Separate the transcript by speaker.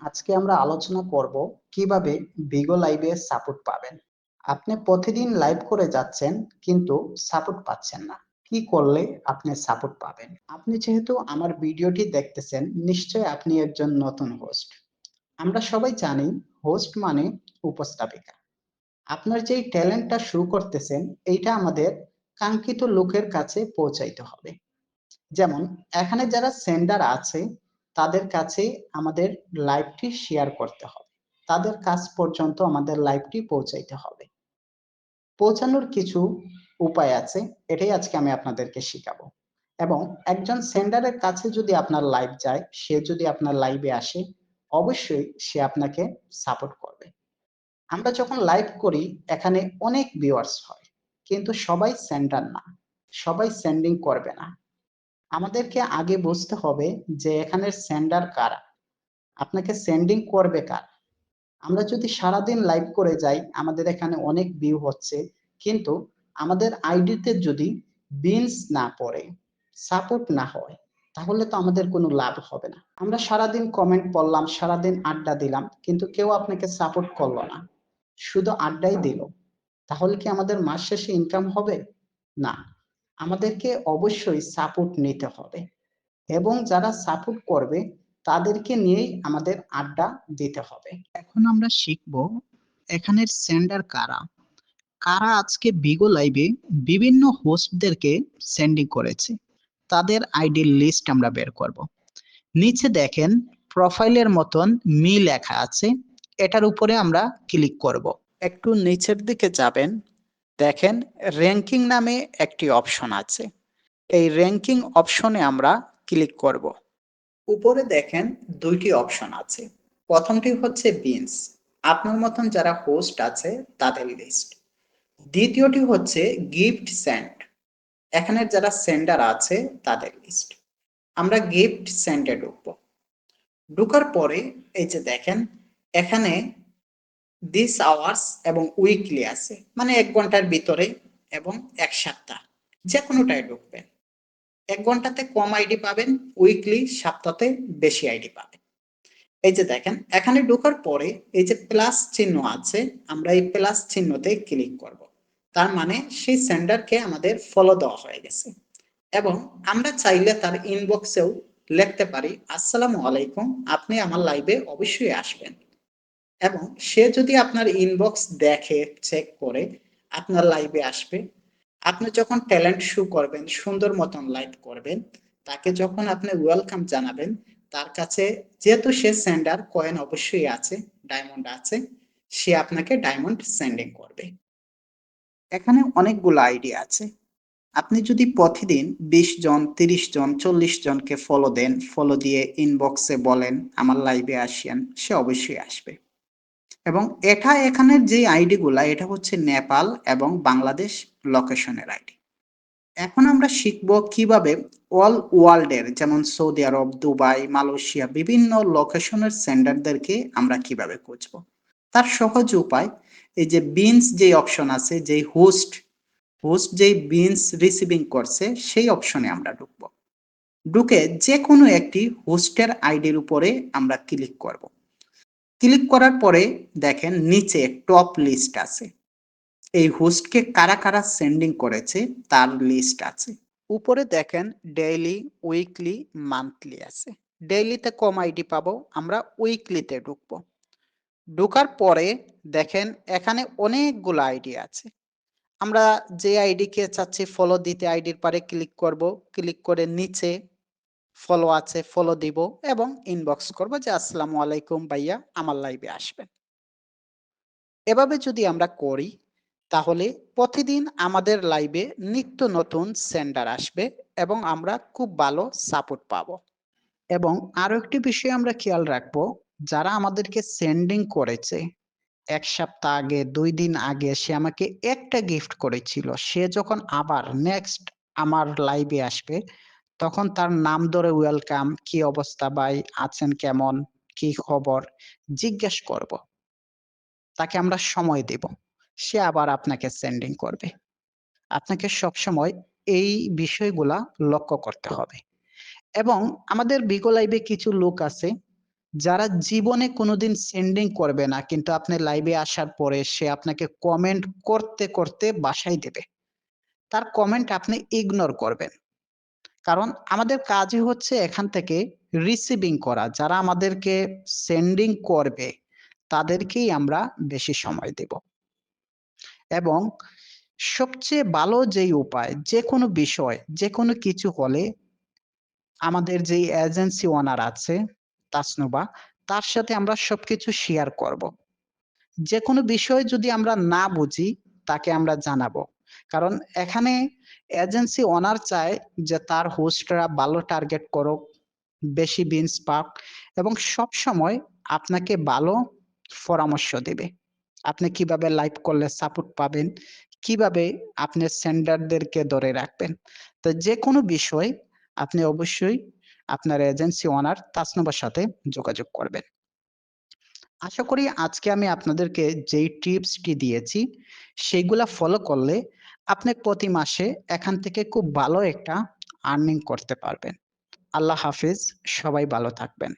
Speaker 1: আজকে আমরা আলোচনা করব কিভাবে বিগো লাইভে সাপোর্ট পাবেন। আপনি প্রতিদিন লাইভ করে যাচ্ছেন কিন্তু সাপোর্ট পাচ্ছেন না। কি করলে আপনি সাপোর্ট পাবেন? আপনি যেহেতু আমার ভিডিওটি দেখতেছেন, নিশ্চয়ই আপনি একজন নতুন হোস্ট। আমরা সবাই জানি হোস্ট মানে উপস্থাপিকা। আপনার যেই ট্যালেন্টটা শো করতেছেন, এইটা আমাদের কাঙ্ক্ষিত লোকের কাছে পৌঁছাইতে হবে। যেমন এখানে যারা সেন্ডার আছে তাদের কাছে আমাদের লাইভটি শেয়ার করতে হবে, তাদের কাছ পর্যন্ত আমাদের লাইভটি পৌঁছাইতে হবে। পৌঁছানোর কিছু উপায় আছে, এটাই আজকে আমি আপনাদেরকে শিখাবো। এবং একজন সেন্ডারের কাছে যদি আপনার লাইভ যায়, সে যদি আপনার লাইভে আসে, অবশ্যই সে আপনাকে সাপোর্ট করবে। আমরা যখন লাইভ করি এখানে অনেক ভিউয়ার্স হয়, কিন্তু সবাই সেন্ডার না, সবাই সেন্ডিং করবে না। আমাদেরকে আগে বুঝতে হবে যে এখানের সেন্ডার কারা, আপনাকে সেন্ডিং করবে কারা। আমরা যদি সারাদিন লাইভ করে যাই, আমাদের এখানে অনেক ভিউ হচ্ছে, কিন্তু আমাদের আইডিতে যদি বিনস না পড়ে, সাপোর্ট না হয়, তাহলে তো আমাদের কোনো লাভ হবে না। আমরা সারাদিন কমেন্ট পড়লাম, সারাদিন আড্ডা দিলাম, কিন্তু কেউ আপনাকে সাপোর্ট করলো না, শুধু আড্ডাই দিল, তাহলে কি আমাদের মাস শেষে ইনকাম হবে? না। আমাদেরকে অবশ্যই সাপোর্ট নিতে হবে এবং যারা সাপোর্ট করবে তাদেরকে নিয়েই আমাদের আড্ডা দিতে হবে। এখন আমরা শিখব এখানের সেন্ডার কারা, কারা আজকে বিগো লাইভে বিভিন্ন হোস্টদেরকে সেন্ডিং করেছে, তাদের আইডির লিস্ট আমরা বের করব। নিচে দেখেন প্রোফাইলের মতন মি লেখা আছে, এটার উপরে আমরা ক্লিক করব। একটু নিচের দিকে যাবেন, দেখেন র্যাঙ্কিং নামে একটি অপশন আছে, এই র্যাঙ্কিং অপশনে আমরা ক্লিক করব। উপরে দেখেন দুইটি অপশন আছে, প্রথমটি হচ্ছে বিনস, আপনার মতন যারা হোস্ট আছে তাদের লিস্ট। দ্বিতীয়টি হচ্ছে গিফট সেন্ড, এখানে যারা সেন্ডার আছে তাদের লিস্ট। আমরা গিফট সেন্ডে ঢুকবো। ঢুকার পরে এই যে দেখেন এখানে দিস আওয়ার্স এবং উইকলি আছে, মানে 1 ঘন্টার ভিতরে এবং 1 সপ্তাহ, যে কোনোটায় ঢুকবেন। 1 ঘন্টাতে কম আইডি পাবেন, উইকলি সপ্তাহে বেশি আইডি পাবেন। এই যে দেখেন এখানে ঢোকার পরে এই যে প্লাস চিহ্ন আছে, আমরা এই প্লাস চিহ্নতে ক্লিক করব। তার মানে সেই সেন্ডারকে আমাদের ফলো দেওয়া হয়ে গেছে। এবং আমরা চাইলে তার ইনবক্সেও লিখতে পারি, আসসালামু আলাইকুম, আপনি আমার লাইভে অবশ্যই আসবেন। এবং সে যদি আপনার ইনবক্স দেখে, চেক করে আপনার লাইভে আসবে। আপনি যখন ট্যালেন্ট শো করবেন, সুন্দর মতন লাইভ করবেন, তাকে যখন আপনি ওয়েলকাম জানাবেন, তার কাছে যেহেতু সে সেন্ডার, কয়েন অবশ্যই আছে, ডায়মন্ড আছে, সে আপনাকে ডায়মন্ড সেন্ডিং করবে। এখানে অনেকগুলো আইডিয়া আছে, আপনি যদি প্রতিদিন 20 জন, 30 জন, 40 জনকে ফলো দেন, ফলো দিয়ে ইনবক্সে বলেন আমার লাইভে আসেন, সে অবশ্যই আসবে। এবং এখানের যে আইডি গুলা, এটা হচ্ছে নেপাল এবং বাংলাদেশ লোকেশনের আইডি। এখন আমরা শিখব কিভাবে অল ওয়ার্ল্ডের, যেমন সৌদি আরব, দুবাই, মালয়েশিয়া, বিভিন্ন লোকেশনের সেন্ডারদেরকে আমরা কিভাবে খুঁজবো। তার সহজ উপায়, এই যে বিনস যে অপশন আছে, যে হোস্ট হোস্ট যেই বিনস রিসিভিং করছে সেই অপশনে আমরা ঢুকবো। ঢুকে যে কোনো একটি হোস্টের আইডির উপরে আমরা ক্লিক করব। ক্লিক করার পরে দেখেন নিচে টপ লিস্ট আছে, এই হোস্টকে কারা কারা সেন্ডিং করেছে তার লিস্ট আছে। উপরে দেখেন ডেইলি, উইকলি, মান্থলি আছে। ডেইলিতে কম আইডি পাবো, আমরা উইকলিতে ঢুকবো। ঢোকার পরে দেখেন এখানে অনেকগুলো আইডি আছে, আমরা যে আইডিকে চাচ্ছি ফলো দিতে, আইডির পারে ক্লিক করব। ক্লিক করে নিচে ফলো আছে, ফলো দিব এবং ইনবক্স করব যে আসসালামু আলাইকুম ভাইয়া, আমার লাইভে আসবেন। এভাবে যদি আমরা করি, তাহলে প্রতিদিন আমাদের লাইভে নিত্য নতুন সেন্ডার আসবে এবং আমরা খুব ভালো সাপোর্ট পাবো। এবং আরো একটি বিষয় আমরা খেয়াল রাখবো, যারা আমাদেরকে সেন্ডিং করেছে 1 সপ্তাহ আগে, 2 দিন আগে সে আমাকে একটা গিফট করেছিল, সে যখন আবার নেক্সট আমার লাইভে আসবে, তখন তার নাম ধরে ওয়েলকাম, কি অবস্থা ভাই, আছেন কেমন, কি খবর, জিজ্ঞেস করব। তাকে আমরা সময় দেব, সে আবার আপনাকে সেন্ডিং করবে। আপনাকে সবসময় এই বিষয়গুলা লক্ষ্য করতে হবে। এবং আমাদের বিগো লাইভে কিছু লোক আছে যারা জীবনে কোনোদিন সেন্ডিং করবে না, কিন্তু আপনি লাইভে আসার পরে সে আপনাকে কমেন্ট করতে, করতে বাসায় দেবে। তার কমেন্ট আপনি ইগনোর করবেন। কারণ আমাদের কাজই হচ্ছে এখান থেকে রিসিভিং করা। যারা আমাদেরকে সেন্ডিং করবে, তাদেরকেই আমরা বেশি সময় দেব। এবং সবচেয়ে ভালো যেই উপায়, যেকোনো বিষয়, যেকোনো কিছু হলে আমাদের যেই এজেন্সি ওনার আছে তাসনুবা, তার সাথে আমরা সবকিছু শেয়ার করব। যেকোনো বিষয় যদি আমরা না বুঝি, তাকে আমরা জানাবো। কারণ এখানে এজেন্সি ওনার চায় যে তার হোস্টরা ভালো টার্গেট করুক, বেশি বিনস পাক এবং সবসময় আপনাকে ভালো পরামর্শ দেবে। আপনি কিভাবে লাইভ করলে সাপোর্ট পাবেন, কিভাবে আপনি সেন্ডারদেরকে ধরে রাখবেন। তো যেকোনো বিষয় আপনি অবশ্যই আপনার এজেন্সি ওনার তাসনুবার সাথে যোগাযোগ করবেন। আশা করি আজকে আমি আপনাদেরকে যেই টিপসটি দিয়েছি সেইগুলা ফলো করলে আপনি প্রতি মাসে এখান থেকে খুব ভালো একটা আর্নিং করতে পারবেন। আল্লাহ হাফেজ, সবাই ভালো থাকবেন।